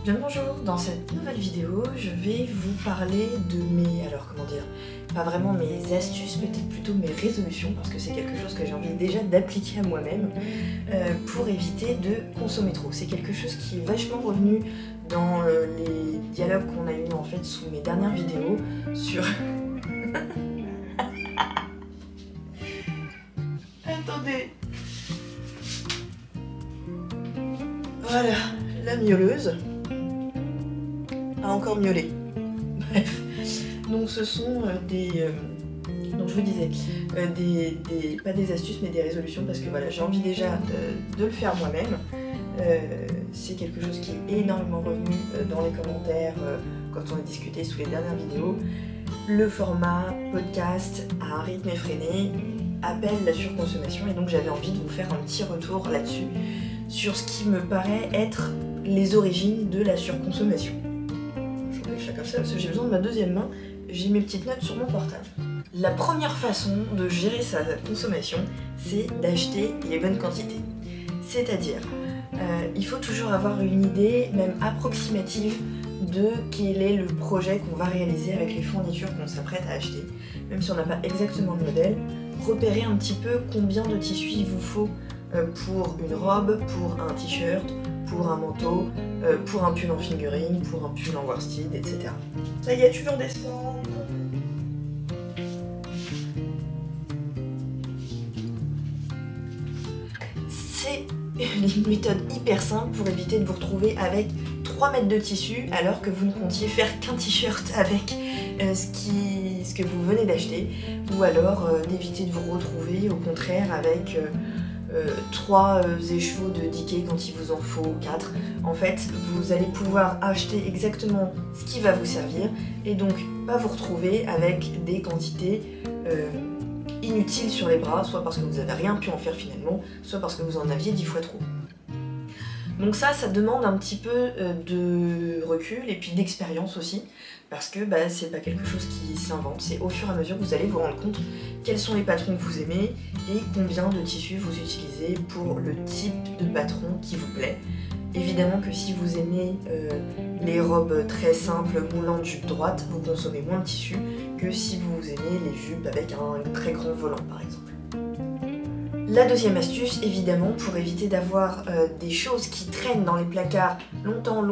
Bien le bonjour, dans cette nouvelle vidéo, je vais vous parler de mes, pas vraiment mes astuces, peut-être plutôt mes résolutions, parce que c'est quelque chose que j'ai envie déjà d'appliquer à moi-même, pour éviter de consommer trop. C'est quelque chose qui est vachement revenu dans les dialogues qu'on a eu en fait sous mes dernières vidéos sur... Attendez. Voilà, la miauleuse a encore miaulé. Bref, donc ce sont donc je vous disais, pas des astuces mais des résolutions, parce que voilà, j'ai envie déjà de le faire moi-même. C'est quelque chose qui est énormément revenu dans les commentaires quand on a discuté sous les dernières vidéos. Le format podcast à un rythme effréné appelle la surconsommation, et donc j'avais envie de vous faire un petit retour là-dessus, sur ce qui me paraît être les origines de la surconsommation. Je vais faire comme ça parce que j'ai besoin de ma deuxième main, j'ai mes petites notes sur mon portable. La première façon de gérer sa consommation, c'est d'acheter les bonnes quantités. C'est-à-dire, il faut toujours avoir une idée, même approximative, de quel est le projet qu'on va réaliser avec les fournitures qu'on s'apprête à acheter. Même si on n'a pas exactement le modèle, repérer un petit peu combien de tissus il vous faut pour une robe, pour un t-shirt, pour un manteau, pour un pull en fingering, pour un pull en worsted, etc. Ça y est, tu veux redescendre? C'est une méthode hyper simple pour éviter de vous retrouver avec 3 mètres de tissu alors que vous ne comptiez faire qu'un t-shirt avec ce que vous venez d'acheter, ou alors d'éviter de vous retrouver au contraire avec 3 écheveaux de Dickie quand il vous en faut 4. En fait, vous allez pouvoir acheter exactement ce qui va vous servir et donc pas vous retrouver avec des quantités inutiles sur les bras, soit parce que vous n'avez rien pu en faire finalement, soit parce que vous en aviez 10 fois trop. Donc ça demande un petit peu de recul et puis d'expérience aussi, parce que c'est pas quelque chose qui s'invente, c'est au fur et à mesure que vous allez vous rendre compte quels sont les patrons que vous aimez et combien de tissus vous utilisez pour le type de patron qui vous plaît. Évidemment que si vous aimez les robes très simples, moulantes, jupe droite, vous consommez moins de tissu que si vous aimez les jupes avec un très grand volant par exemple. La deuxième astuce, évidemment, pour éviter d'avoir des choses qui traînent dans les placards longtemps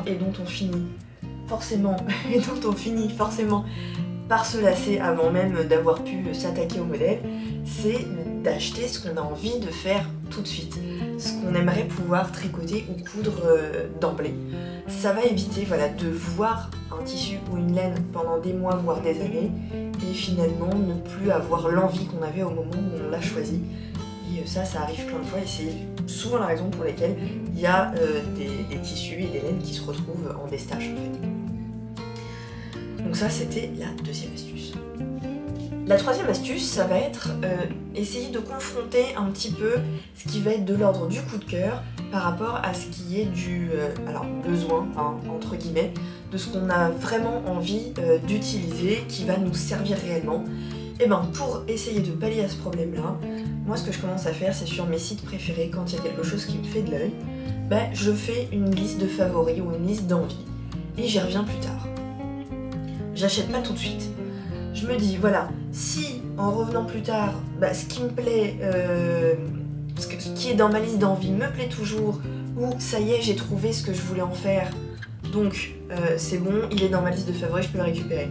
et dont on finit forcément par se lasser avant même d'avoir pu s'attaquer au modèle, c'est d'acheter ce qu'on a envie de faire tout de suite, ce qu'on aimerait pouvoir tricoter ou coudre d'emblée. Ça va éviter de voir un tissu ou une laine pendant des mois voire des années et finalement ne plus avoir l'envie qu'on avait au moment où on l'a choisi. Et ça arrive plein de fois et c'est souvent la raison pour laquelle il y a des tissus et des laines qui se retrouvent en destache en fait. Donc ça c'était la deuxième astuce. La troisième astuce, ça va être essayer de confronter un petit peu ce qui va être de l'ordre du coup de cœur par rapport à ce qui est du besoin, entre guillemets, de ce qu'on a vraiment envie d'utiliser, qui va nous servir réellement. Et pour essayer de pallier à ce problème-là, moi ce que je commence à faire, c'est sur mes sites préférés, quand il y a quelque chose qui me fait de l'œil, je fais une liste de favoris ou une liste d'envies, et j'y reviens plus tard. J'achète pas tout de suite. Je me dis, voilà, si en revenant plus tard, ce qui me plaît, ce qui est dans ma liste d'envies me plaît toujours, ou ça y est, j'ai trouvé ce que je voulais en faire, donc c'est bon, il est dans ma liste de favoris, je peux le récupérer.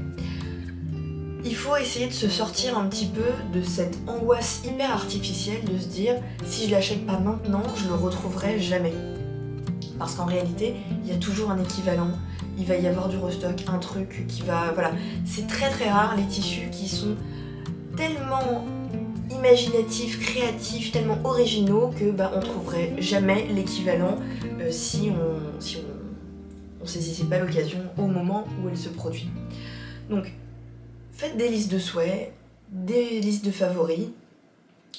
Il faut essayer de se sortir un petit peu de cette angoisse hyper artificielle de se dire, si je l'achète pas maintenant, je le retrouverai jamais. Parce qu'en réalité, il y a toujours un équivalent, il va y avoir du restock, un truc qui va... Voilà, c'est très rare les tissus qui sont tellement imaginatifs, créatifs, tellement originaux que on trouverait jamais l'équivalent si on saisissait pas l'occasion au moment où elle se produit. Donc, faites des listes de souhaits, des listes de favoris,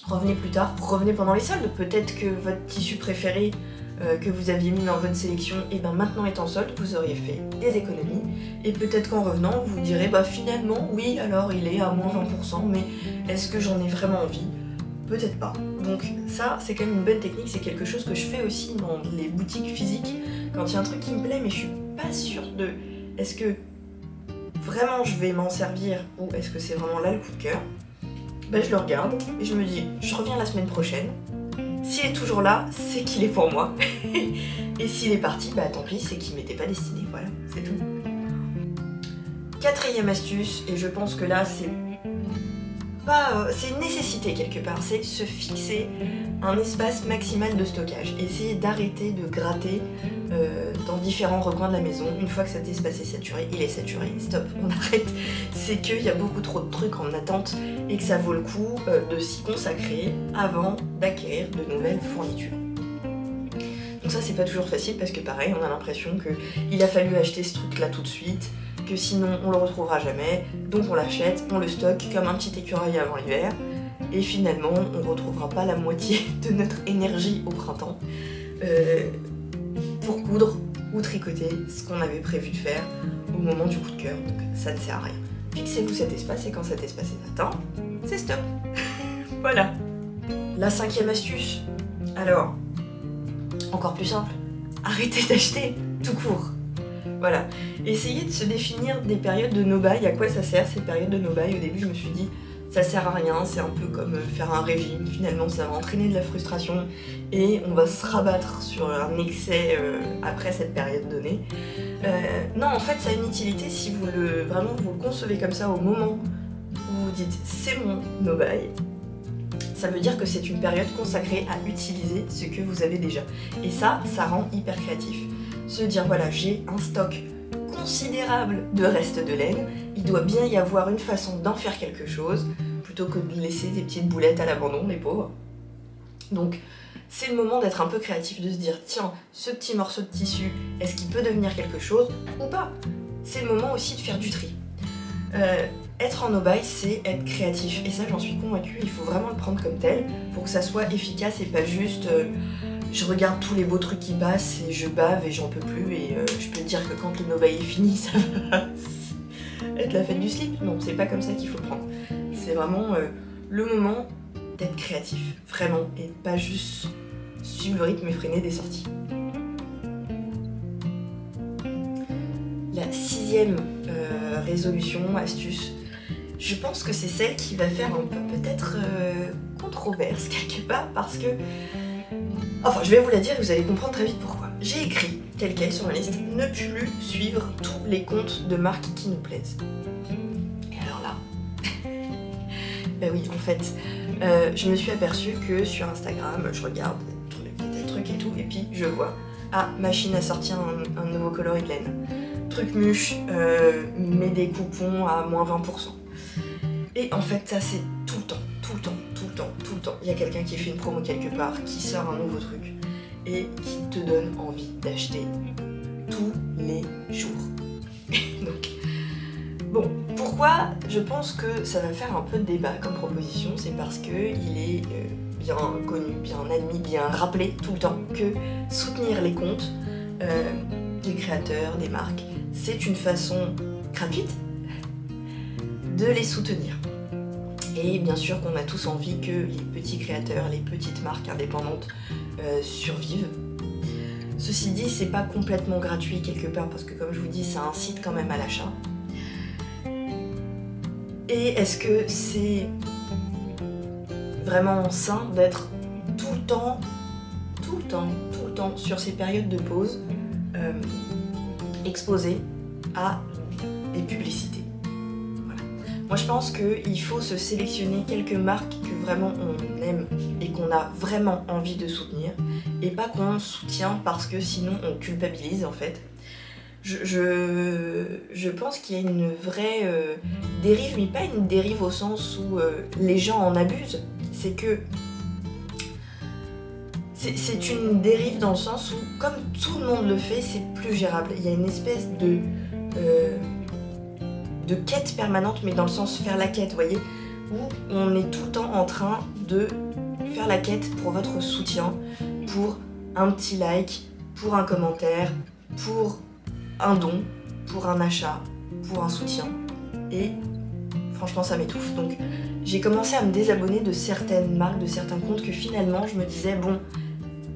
revenez plus tard, revenez pendant les soldes, peut-être que votre tissu préféré que vous aviez mis dans votre sélection, maintenant est en solde, vous auriez fait des économies, et peut-être qu'en revenant, vous direz finalement, oui, alors il est à moins 20%, mais est-ce que j'en ai vraiment envie? Peut-être pas. Donc ça, c'est quand même une bonne technique, c'est quelque chose que je fais aussi dans les boutiques physiques, Quand il y a un truc qui me plaît mais je suis pas sûre de est-ce que vraiment je vais m'en servir ou est-ce que c'est vraiment là le coup de cœur, ben je le regarde et je me dis je reviens la semaine prochaine. S'il est toujours là, c'est qu'il est pour moi. Et s'il est parti, bah tant pis, c'est qu'il m'était pas destiné. Voilà, c'est tout. Quatrième astuce, et je pense que là c'est pas, c'est une nécessité quelque part, c'est se fixer un espace maximal de stockage. Essayer d'arrêter de gratter dans différents recoins de la maison. Une fois que cet espace est saturé, il est saturé. Stop, on arrête. C'est qu'il y a beaucoup trop de trucs en attente et que ça vaut le coup de s'y consacrer avant d'acquérir de nouvelles fournitures. Donc ça c'est pas toujours facile parce que pareil, on a l'impression qu'il a fallu acheter ce truc là tout de suite, que sinon on le retrouvera jamais, donc on l'achète, on le stocke comme un petit écureuil avant l'hiver, et finalement on retrouvera pas la moitié de notre énergie au printemps pour coudre ou tricoter ce qu'on avait prévu de faire au moment du coup de cœur, donc ça ne sert à rien. Fixez-vous cet espace et quand cet espace est atteint, c'est stop. Voilà. La cinquième astuce, alors, encore plus simple, arrêtez d'acheter tout court. Voilà, essayez de se définir des périodes de no-buy, à quoi ça sert ces périodes de no-buy. Au début je me suis dit, ça sert à rien, c'est un peu comme faire un régime, finalement ça va entraîner de la frustration et on va se rabattre sur un excès après cette période donnée. Non, en fait ça a une utilité si vous vraiment vous le concevez comme ça au moment où vous dites c'est mon no-buy. Ça veut dire que c'est une période consacrée à utiliser ce que vous avez déjà. Et ça rend hyper créatif. Se dire voilà, j'ai un stock considérable de restes de laine, il doit bien y avoir une façon d'en faire quelque chose, plutôt que de laisser des petites boulettes à l'abandon, les pauvres. Donc c'est le moment d'être un peu créatif, de se dire tiens, ce petit morceau de tissu, est-ce qu'il peut devenir quelque chose ou pas? C'est le moment aussi de faire du tri. Être en no-buy, c'est être créatif, et ça j'en suis convaincue, il faut vraiment le prendre comme tel pour que ça soit efficace et pas juste je regarde tous les beaux trucs qui passent et je bave et j'en peux plus et je peux te dire que quand le no-buy est fini, ça va être la fête du slip. Non, c'est pas comme ça qu'il faut le prendre. C'est vraiment le moment d'être créatif, vraiment, et pas juste suivre le rythme effréné des sorties. La sixième résolution, astuce, je pense que c'est celle qui va faire un peu peut-être controverse quelque part parce que, enfin je vais vous la dire et vous allez comprendre très vite pourquoi. J'ai écrit tel quel sur ma liste, ne plus suivre tous les comptes de marques qui nous plaisent. Et alors là, ben oui en fait, je me suis aperçue que sur Instagram, je regarde des trucs et tout, et puis je vois, ah, machine a sorti un nouveau coloris de laine. Truc muche, met des coupons à moins 20%. Et en fait, ça c'est tout le temps, tout le temps, tout le temps, tout le temps. Il y a quelqu'un qui fait une promo quelque part, qui sort un nouveau truc et qui te donne envie d'acheter tous les jours. Donc, bon, pourquoi je pense que ça va faire un peu de débat comme proposition, c'est parce que il est bien connu, bien admis, bien rappelé tout le temps que soutenir les comptes des créateurs, des marques, c'est une façon gratuite de les soutenir. Et bien sûr qu'on a tous envie que les petits créateurs, les petites marques indépendantes survivent. Ceci dit, c'est pas complètement gratuit quelque part parce que comme je vous dis, ça incite quand même à l'achat. Et est-ce que c'est vraiment sain d'être tout le temps sur ces périodes de pause exposé à des publicités? Voilà. Moi je pense qu'il faut se sélectionner quelques marques que vraiment on aime et qu'on a vraiment envie de soutenir et pas qu'on soutient parce que sinon on culpabilise en fait. Je pense qu'il y a une vraie dérive, mais pas une dérive au sens où les gens en abusent, c'est que c'est une dérive dans le sens où, comme tout le monde le fait, c'est plus gérable. Il y a une espèce de quête permanente, mais dans le sens faire la quête, vous voyez, où on est tout le temps en train de faire la quête pour votre soutien, pour un petit like, pour un commentaire, pour un don, pour un achat, pour un soutien. Et franchement, ça m'étouffe. Donc, j'ai commencé à me désabonner de certaines marques, de certains comptes que finalement, je me disais, bon,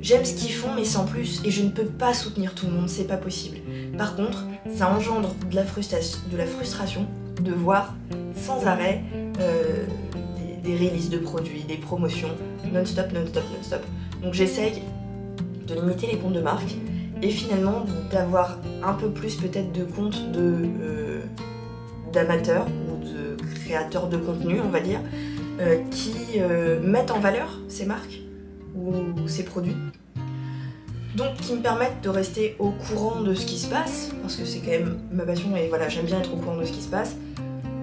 J'aime ce qu'ils font mais sans plus et je ne peux pas soutenir tout le monde, c'est pas possible. Par contre, ça engendre de la frustration de voir sans arrêt des releases de produits, des promotions non-stop. Donc j'essaye de limiter les comptes de marque et finalement d'avoir un peu plus peut-être de comptes d'amateurs ou de créateurs de contenu, on va dire, qui mettent en valeur ces marques ou ces produits. Donc qui me permettent de rester au courant de ce qui se passe, parce que c'est quand même ma passion et voilà, j'aime bien être au courant de ce qui se passe,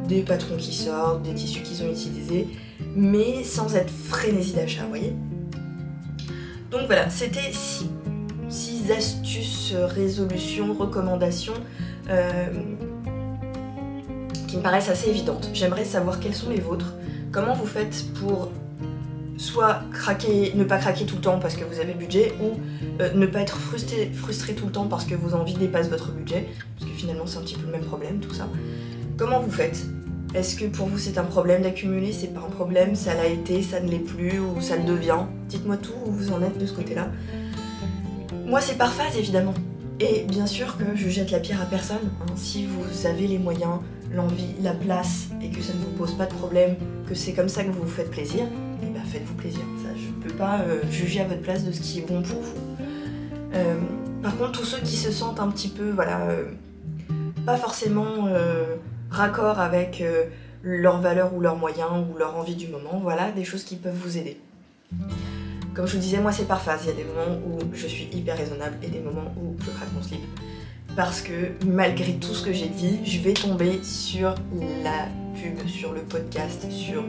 des patrons qui sortent, des tissus qu'ils ont utilisés, mais sans être frénésie d'achat, vous voyez. Donc voilà, c'était 6 astuces, résolutions, recommandations qui me paraissent assez évidentes. J'aimerais savoir quelles sont les vôtres, comment vous faites pour soit ne pas craquer tout le temps parce que vous avez le budget, ou ne pas être frustré tout le temps parce que vos envies dépassent votre budget, parce que finalement c'est un petit peu le même problème tout ça. Comment vous faites? Est-ce que pour vous c'est un problème d'accumuler? C'est pas un problème, ça l'a été, ça ne l'est plus, ou ça le devient? Dites-moi tout où vous en êtes de ce côté-là. Moi c'est par phase évidemment, et bien sûr que je jette la pierre à personne, hein. Si vous avez les moyens, l'envie, la place, et que ça ne vous pose pas de problème, que c'est comme ça que vous vous faites plaisir, et ben faites-vous plaisir. Ça, je ne peux pas juger à votre place de ce qui est bon pour vous. Par contre, tous ceux qui se sentent un petit peu, voilà, pas forcément raccord avec leurs valeurs ou leurs moyens ou leur envie du moment, voilà, des choses qui peuvent vous aider. Comme je vous disais, moi c'est par phase, il y a des moments où je suis hyper raisonnable et des moments où je craque mon slip. Parce que malgré tout ce que j'ai dit, je vais tomber sur la pub, sur le podcast, sur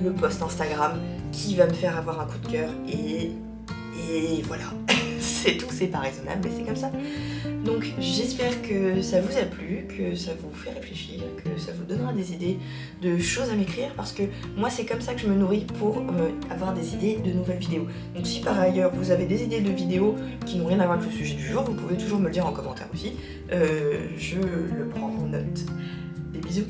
le post Instagram qui va me faire avoir un coup de cœur et voilà. C'est tout, c'est pas raisonnable mais c'est comme ça. Donc j'espère que ça vous a plu, que ça vous fait réfléchir, que ça vous donnera des idées de choses à m'écrire, parce que moi c'est comme ça que je me nourris pour avoir des idées de nouvelles vidéos. Donc si par ailleurs vous avez des idées de vidéos qui n'ont rien à voir avec le sujet du jour, vous pouvez toujours me le dire en commentaire aussi. Je le prends en note. Des bisous.